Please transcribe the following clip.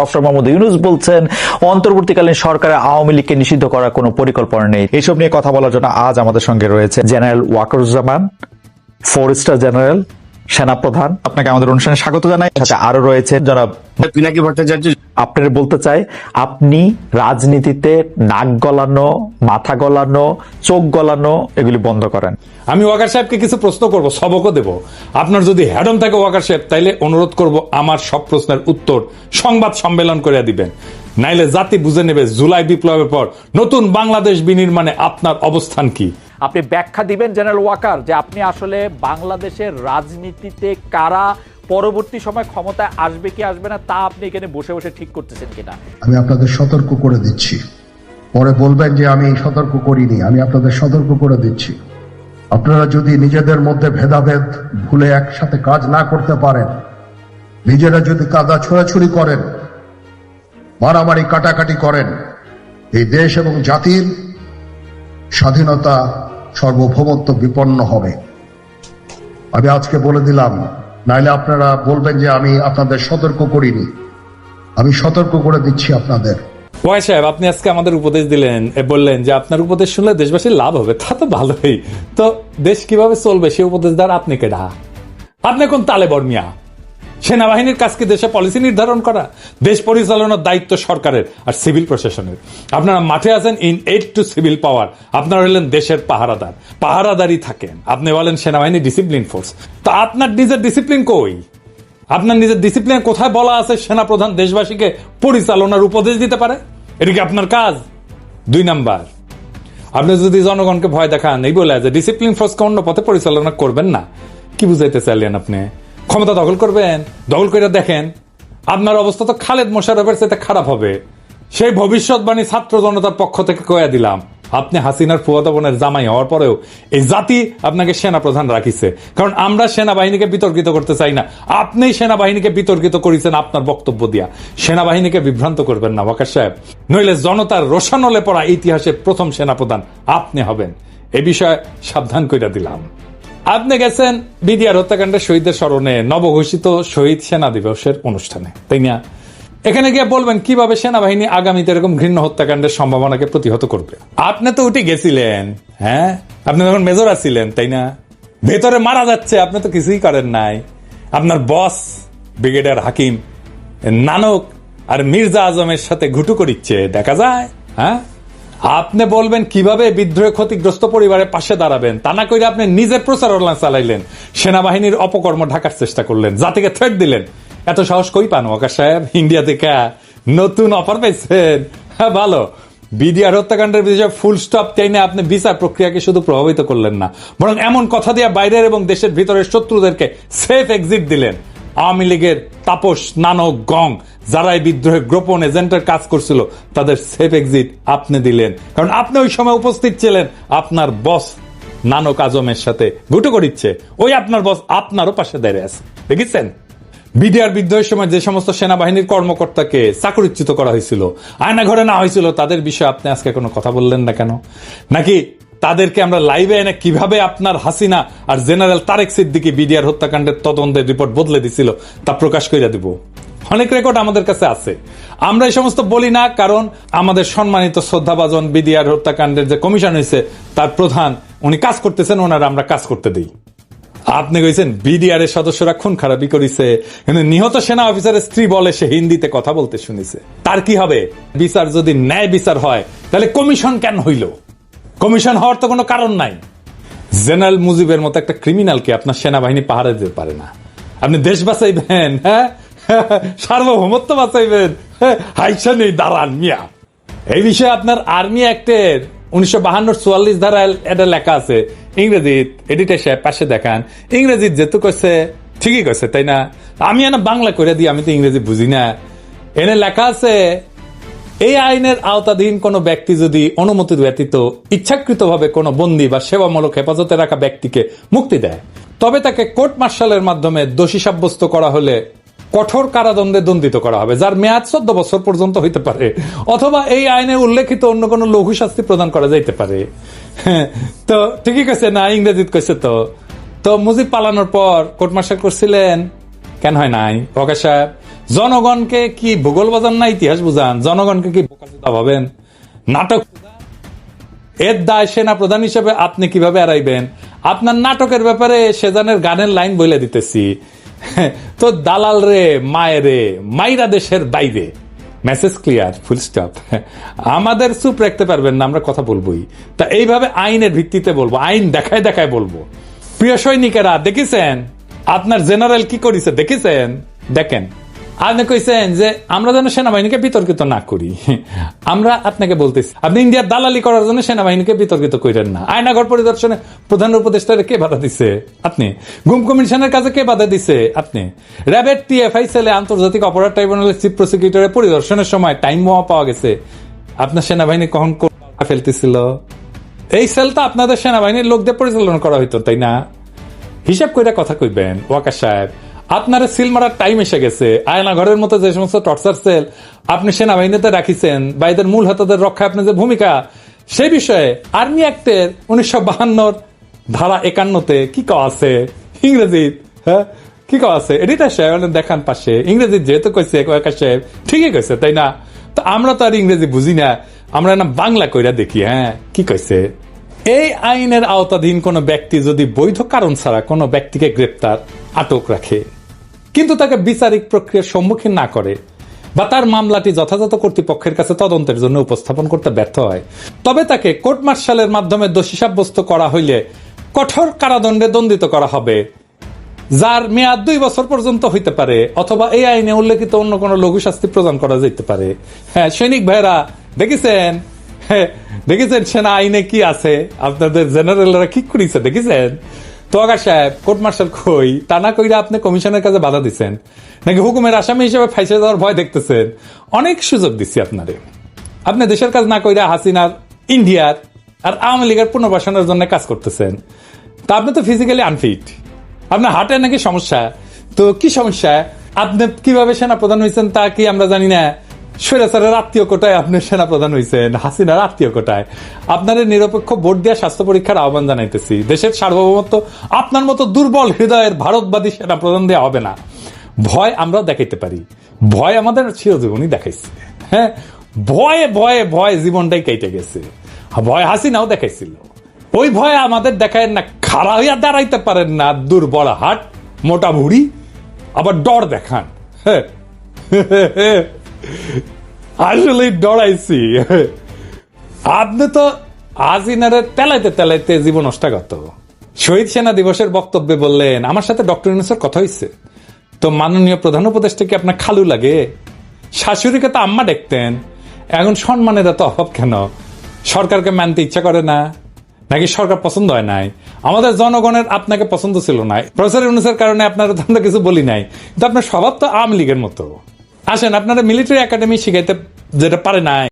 Professor Mohammad Yunus বলছেন অন্তর্বর্তীকালীন সরকারের আওয়ামী লীগকে নিষিদ্ধ করার কোনো পরিকল্পনা নেই। এইসব নিয়ে কথা বলার জন্য আজ আমাদের সঙ্গে রয়েছে জেনারেল ওয়াকারুজ্জামান, 4 স্টার জেনারেল, সেনাপ্রধান। আপনাকে আমাদের অনুষ্ঠানে স্বাগত জানাই। সাথে আরো রয়েছে জনাব পিনাকি ভট্টাচার্য। আপনার বলতে চাই, আপনি রাজনীতিতে নাক গলানো, মাথা গলানো, চোখ গলানো এগুলি বন্ধ করেন। আমি ওয়াকার সাহেবকে কিছু প্রশ্ন করব, সবকও দেব। আপনার যদি হ্যাডম থাকে ওয়াকার সাহেব, তাইলে অনুরোধ করব আমার সব প্রশ্নের উত্তর সংবাদ সম্মেলন করে দিবেন, নাইলে জাতি বুঝে নেবে জুলাই বিপ্লবের পর নতুন বাংলাদেশ বিনির্মাণে আপনার অবস্থান কি। আপনি ব্যাখ্যা দিবেন জেনারেল ওয়াকার যে আপনি আসলে বাংলাদেশের রাজনীতিতে কারা পরবর্তী সময় ক্ষমতায় আসবে কি আসবে না তা আপনি এখানে বসে বসে ঠিক করতেছেন কিনা। আমি আপনাদের সতর্ক করে দিচ্ছি, পরে বলবেন যে আমি সতর্ক করিনি। আমি আপনাদের সতর্ক করে দিচ্ছি, আপনারা যদি নিজেদের মধ্যে ভেদাভেদ ভুলে একসাথে কাজ না করতে পারেন, নিজেরা যদি কাদা ছোড়াছুড়ি করেন, মারামারি কাটাকাটি করেন, এই দেশ এবং জাতির স্বাধীনতা সার্বভৌমত্ব বিপন্ন হবে। আমি আজকে বলে দিলাম, নাইলে আপনারা বলবেন যে আমি আপনাদের সতর্ক করিনি। আমি সতর্ক করে দিচ্ছি আপনাদের। ওয়াই সাহেব, আপনি আজকে আমাদের উপদেশ দিলেন, বললেন যে আপনার উপদেশ শুনলে দেশবাসীর লাভ হবে। তা তো ভালোই, তো দেশ কিভাবে চলবে সে উপদেশ দ্বারা আপনি কেডা? আপনি কোন তালে বর্মিয়া? সেনাবাহিনীর কাজকে দেশে পলিসি নির্ধারণ করা, দেশ পরিচালনার দায়িত্ব সরকারের আর সিভিল প্রশাসনের। আপনারা মাঠে আছেন ইন এইড টু সিভিল পাওয়ার। আপনারা হলেন দেশের পাহারাদার, পাহারাদারই থাকেন। আপনি বলেন সেনাবাহিনী ডিসিপ্লিন ফোর্স, তো আপনার নিজের ডিসিপ্লিন কই? আপনার নিজের ডিসিপ্লিন কোথায় বলা আছে সেনাপ্রধান দেশবাসীকে পরিচালনার উপদেশ দিতে পারে? এটা কি আপনার কাজ? 2 নাম্বার, আপনি যদি জনগণকে ভয় দেখান এই বলে যে ডিসিপ্লিন ফোর্সকে অন্য পথে পরিচালনা করবেন না, কি বুঝাইতে চাইলেন আপনি? ক্ষমতা দখল করবেন? দখল করে দেখেন, আপনার অবস্থা তো খালেদ মোশাররফের চাইতে খারাপ হবে। সেই ভবিষ্যৎবাণী ছাত্র জনতার পক্ষ থেকে কয়া দিলাম। আপনি হাসিনার ফুয়াতো বোনের জামাই হওয়ার পরেও এই জাতি আপনাকে সেনাপ্রধান রাখিছে, কারণ আমরা সেনাবাহিনীকে বিতর্কিত করতে চাই না। আপনি সেনাবাহিনীকে বিতর্কিত করেছেন আপনার বক্তব্য দিয়া। সেনাবাহিনীকে বিভ্রান্ত করবেন না ওয়াকার সাহেব, নইলে জনতার রোশানলে পড়া ইতিহাসের প্রথম সেনাপ্রধান আপনি হবেন। এ বিষয়ে সাবধান কইরা দিলাম। আপনি গেছেন বিডিআর হত্যাকাণ্ডের শহীদদের স্মরণে নবঘোষিত শহীদ সেনা দিবসের অনুষ্ঠানে, তাই না? এখানে গিয়ে বলবেন কিভাবে সেনাবাহিনী আগামীতে এরকম ঘৃণ্য হত্যাকাণ্ডের সম্ভাবনাকে প্রতিহত করবে। আপনি তো উঠে গেছিলেন, হ্যাঁ, আপনি তখন মেজর আছিলেন, তাই না? ভেতরে মারা যাচ্ছে, আপনি তো কিছুই করেন নাই। আপনার বস ব্রিগেডিয়ার হাকিম নানক আর মির্জা আজমের সাথে ঘুটু করিচ্ছে, দেখা যায়। হ্যাঁ, আপনি বলবেন কিভাবে বিদ্রোহে ক্ষতিগ্রস্ত পরিবারের পাশে দাঁড়াবেন, তা না করে আপনি নিজের প্রচারণা চালাইলেন, সেনাবাহিনীর অপকর্ম ঢাকার চেষ্টা করলেন, জাতিকে থ্রেট দিলেন। এত সাহস কই পান ওয়াকার সাহেব? ইন্ডিয়া থেকে নতুন অফার পেয়েছেন? হ্যাঁ, ভালো। বিডিআর হত্যাকাণ্ডের বিষয়ে ফুল স্টপ চাইনে আপনি বিচার প্রক্রিয়াকে শুধু প্রভাবিত করলেন না, বরং এমন কথা দিয়ে বাইরের এবং দেশের ভিতরের শত্রুদেরকে সেফ এক্সিট দিলেন। আওয়ামী লীগের তাপস, নানক, গং যারা এই বিদ্রোহের গোপন এজেন্টের কাজ করছিল তাদের সেফ এক্সিট আপনি দিলেন, কারণ আপনি ওই সময় উপস্থিত ছিলেন। আপনার বস নানক আজমের সাথে ঘুটু করিচ্ছে, ওই আপনার বস আপনারও পাশে দাঁড়িয়ে আছে, দেখেছেন? বিডিআর বিদ্রোহের সময় যে সমস্ত সেনাবাহিনীর কর্মকর্তাকে চাকরিচ্যুত করা হয়েছিল, আয়না ঘরে না হয়েছিল, তাদের বিষয়ে আপনি আজকে কোনো কথা বললেন না কেন? নাকি তাদেরকে আমরা লাইভে এনে কিভাবে আপনার হাসিনা আর জেনারেল তারেক সিদ্দিকী বিডিআর হত্যাকাণ্ডের তদন্তের রিপোর্ট বদলে দিছিল তা প্রকাশ করে দিব? অনেক রেকর্ড আমাদের কাছে আছে। আমরা এই সমস্ত বলি না, কারণ আমাদের সম্মানিত শ্রদ্ধাভাজন বিডিআর হত্যাকাণ্ডের যে কমিশন হয়েছে তার প্রধান উনি কাজ করতেছেন, ওনারা আমরা কাজ করতে দিই। আপনি কইছেন বিডিআর এর সদস্যরা খুন খারাপি করেছে, কিন্তু নিহত সেনা অফিসারের স্ত্রী বলে সে হিন্দিতে কথা বলতে শুনেছে। তার কি হবে? বিচার যদি ন্যায় বিচার হয় তাহলে কমিশন কেন হইল? কমিশন হওয়ার তো কোনো কারণ নাই। জেনারেল মুজিবের মতো একটা ক্রিমিনালকে আপনার সেনাবাহিনী পাহারা দিতে পারে না। আপনি দেশ বাঁচাইবেন, হ্যাঁ, সার্বভৌমত্ব বাঁচাইবেন, হাইসা নেই দাঁড়ান মিয়া। এই বিষয়ে আপনার আর্মি অ্যাক্টের 1952-44 ধারায় এটা লেখা আছে ইংরেজি। এডিটর সাহেব পাশে দেখান, ইংরেজি যেহেতু কইছে ঠিকই কইছে, তাই না? আমি এনে বাংলা করে দিই, আমি তো ইংরেজি বুঝি না। এনে লেখা আছে, এই আইনের আওতাধীন কোন ব্যক্তি যদি অনুমতি ব্যতীত ইচ্ছাকৃতভাবে কোনো বন্দী বা সেবামূলক হেফাজতে রাখা ব্যক্তিকে মুক্তি দেয়, তবে তাকে কোর্ট মার্শালের মাধ্যমে দোষী সাব্যস্ত করা হলে কঠোর কারাদণ্ডে দণ্ডিত করা হবে, যার মেয়াদ 14 বছর পর্যন্ত হইতে পারে, অথবা এই আইনে উল্লেখিত অন্য কোনো লঘু শাস্তি প্রদান করা যাইতে পারে। তো ঠিকই কইছে না? ইংরেজিত কইছে। তো মুজিব পালানোর পর কোর্ট মার্শাল করছিলেন, কেন হয় নাই ওয়াকার সাহেব? জনগণকে কি ভূগোল বাজান না ইতিহাস বুঝান? জনগণকে কি বোকাচোদা ভাবেন? নাটক এর দায় সেনা প্রধান হিসেবে আপনি কিভাবে এড়াইবেন? আপনার নাটকের ব্যাপারে সেজানের গানের লাইন বলে দিতেছি, তো দালাল রে মায়ের রে মাইরা দেশের বাইরে, মেসেজ ক্লিয়ার, ফুল স্টপ। আমাদের চুপ রাখতে পারবেন না, আমরা কথা বলবোই। তা এইভাবে আইনের ভিত্তিতে বলবো, আইন দেখায় দেখায় বলবো। প্রিয় সৈনিকেরা, দেখেছেন আপনার জেনারেল কি করেছে? দেখেছেন? দেখেন, আপনি কইছেন যে আমরা যেন সেনাবাহিনীকে বিতর্কিত না করি। আমরা আপনাকে বলতেছি, আপনি ইন্ডিয়ার দালালি করার জন্য সেনাবাহিনীকে বিতর্কিত করেন না। আয়নাঘর পরিদর্শনে প্রধান উপদেষ্টারে কে বাধা দিছে? আপনি। গুম কমিশনের কাছে কে বাধা দিছে? আপনি। র্যাবের টিএফআই সেলে আন্তর্জাতিক অপরাধ ট্রাইব্যুনালের চিফ প্রসিকিউটরের পরিদর্শনের সময় টাইম বোমা পাওয়া গেছে। আপনার সেনাবাহিনী কখন ফেলতেছিল? এই সেলটা আপনাদের সেনাবাহিনীর লোকদের পরিচালনা করা হইতো, তাই না? হিসাব করে কথা কইবেন ওয়াকার সাহেব। আপনার সিল মারার টাইম এসে গেছে। আয়না ঘরের মতো যে সমস্ত টর্চার সেল আপনি সেনাবাহিনীতে রাখিছেন বা এদের মূল হাতাদের রক্ষায় আপনার যে ভূমিকা, সেই বিষয়ে আর্মি অ্যাক্টের 1952 ধারা 51-তে কি কওয়া আছে ইংরেজি? হ্যাঁ, কি কওয়া আছে? এডিটার সাহেব দেখান পাশে, ইংরেজি যেহেতু কইছে ওয়াকার সাহেব, ঠিকই কইছে, তাই না? তো আমরা তো আর ইংরেজি বুঝি না, আমরা না বাংলা কইরা দেখি। হ্যাঁ, কি কইছে? এই আইনের আওতাধীন কোনো ব্যক্তি যদি বৈধ কারণ ছাড়া কোনো ব্যক্তিকে গ্রেপ্তার, আটক রাখে, কিন্তু তাকে বিচারিক প্রক্রিয়ার সম্মুখীন না করে বা তার মামলাটি যথাযথ কর্তৃপক্ষের কাছে তদন্তের জন্য উপস্থাপন করতে ব্যর্থ হয়, তবে তাকে কোর্ট মার্শালের মাধ্যমে দোষী সাব্যস্ত করা হইলে কঠোর কারাদণ্ডে দণ্ডিত করা হবে, যার মেয়াদ 2 বছর পর্যন্ত হইতে পারে, অথবা এই আইনে উল্লেখিত অন্য কোনো লঘু শাস্তি প্রদান করা যেতে পারে। হ্যাঁ, সৈনিক ভাইরা, দেখেছেন? হ্যাঁ, দেখেছেন সেনা আইনে কি আছে? আপনাদের জেনারেলরা কি করেছে দেখেছেন? তো আকাশ সাহেব, কোর্ট মার্শাল কই? তা না কইরা আপনি কমিশনের কাছে বাধা দিচ্ছেন নাকি হুকুমের আসামি হিসেবে ফাইসে যাওয়ার ভয় দেখতেছেন? অনেক সুযোগ দিচ্ছি আপনারে। আপনি দেশের কাজ না কইরা হাসিনার, ইন্ডিয়ার আর আওয়ামী লীগের পুনর্বাসনের জন্য কাজ করতেছেন। তা আপনি তো ফিজিক্যালি আনফিট, আপনার হার্টে নাকি সমস্যা। তো কি সমস্যা? আপনি কিভাবে সেনা প্রধান হয়েছেন তা কি আমরা জানি না? স্বৈরাচারের আত্মীয় কোটায় আপনি সেনা প্রধান হয়েছেন, হাসিনার আত্মীয় কোটায়। আপনাদের নিরপেক্ষ ভোট দেওয়া স্বাস্থ্য পরীক্ষার আহ্বান জানাইতেছি। দেশের সার্বভৌমত্ব আপনার মতো দুর্বল হৃদয়ের ভারতবাদী সেনা প্রধান দেওয়া হবে না। ভয় আমরাও দেখাইতে পারি, ভয় আমাদের চিরজীবনই দেখাইছে। হ্যাঁ, ভয়ে ভয়ে ভয় জীবনটাই কেটে গেছে। ভয় হাসিনাও দেখাইছিল, ওই ভয় আমাদের দেখায় না। খাড়া হইয়া দাঁড়াইতে পারেন না, দুর্বল হাট, মোটা ভুড়ি, আবার ডর দেখান। হ্যাঁ, আসলে ডরাইছি। আপনি তো হাসিনারে তেলাইতে তেলাইতে জীবন নষ্টাগত। শহীদ সেনা দিবসের বক্তব্যে বললেন, আমার সাথে ডক্টর ইউনূসের কথা হয়েছে। তো মাননীয় প্রধান উপদেষ্টা কি আপনার খালু লাগে? শাশুড়িকে তো আম্মা দেখতেন। এখন সম্মানের এত অভাব কেন? সরকারকে মানতে ইচ্ছা করে না নাকি সরকার পছন্দ হয় নাই? আমাদের জনগণের আপনাকে পছন্দ ছিল না। প্রফেসর ইউনূসের কারণে আপনারা তো আমরা কিছু বলি নাই, কিন্তু আপনার স্বভাব তো আওয়ামী লীগের মতো। আসেন, আপনারা মিলিটারি একাডেমি শিখাইতে যেটা পারে নাই